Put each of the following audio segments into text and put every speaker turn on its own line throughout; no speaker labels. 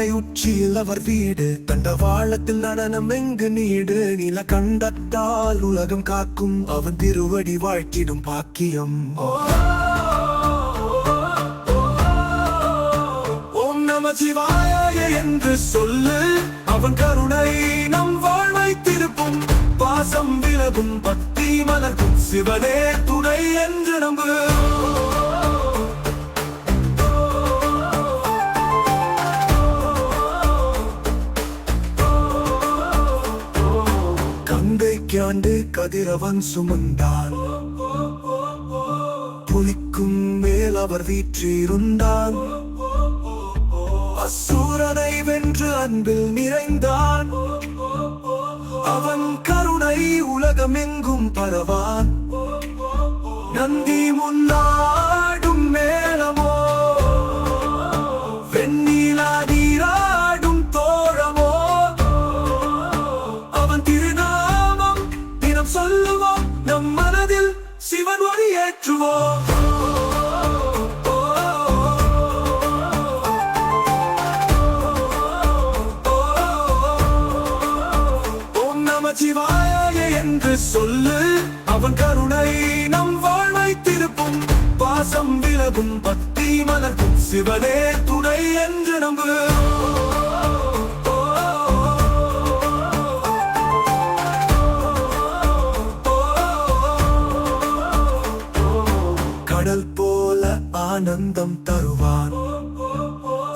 மலை உச்சியில் அவர் வீடு, தண்டவாளத்தில் நடனம் எங்கு நீடு. நில கண்டத்தால் உலகம் காக்கும் அவன் திருவடி வாழ்த்திடும் பாக்கியம். ஓம் நம சிவாய என்று சொல்லு, அவன் கருணை நம் வாழ்வை திருப்பும். பாசம் விலகும் பக்தி மலர்க்கும், சிவனே துணை என்று நம்பு. கங்கைக்காண்டு கதிரவன் சுமந்தான், புலிக்கும் மேல் அவர் வீற்றிருந்தான். அசூரனை வென்று அன்பில் நிறைந்தான், அவன் கருணை உலகமெங்கும் பரவான். நந்தி முன்னாடும் மேளமோ, வெண்ணிலா நீராடும் தோழமோ, அவன் திருநாமம் தினம் சொல்லுவோம், நம் மனதில் சிவன் ஒளி ஏற்றுவோம். சிவாய என்று சொல்லு, அவன் கருணை நம் வாழ்வை திருப்பும். பாசம் விலகும் பக்தி மலர்க்கும், சிவனே துணை என்று நம்பு. கடல் போல ஆனந்தம் தருவான்,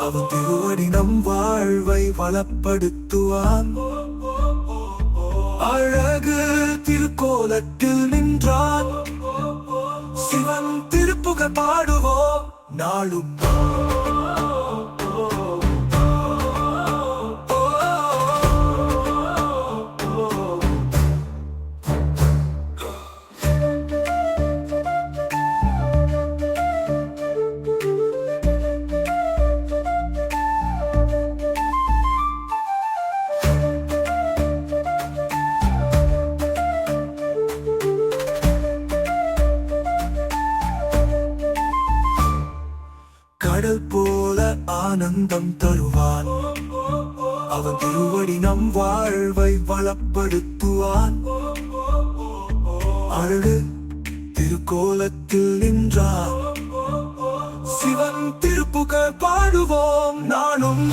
அவன் திருவடி நம் வாழ்வை வளப்படுத்துவான். அழகு திருக்கோலத்தில் நின்றான், சிவன் திருப்புகழ் பாடுவோம் நாளும். கடல் போல ஆனந்தம் தருவான், அவன் திருவடி நம் வாழ்வை வளப்படுத்துவான். அழகு திருக்கோலத்தில் நின்றான், சிவன் திருப்புகழ் பாடுவோம் நானும்.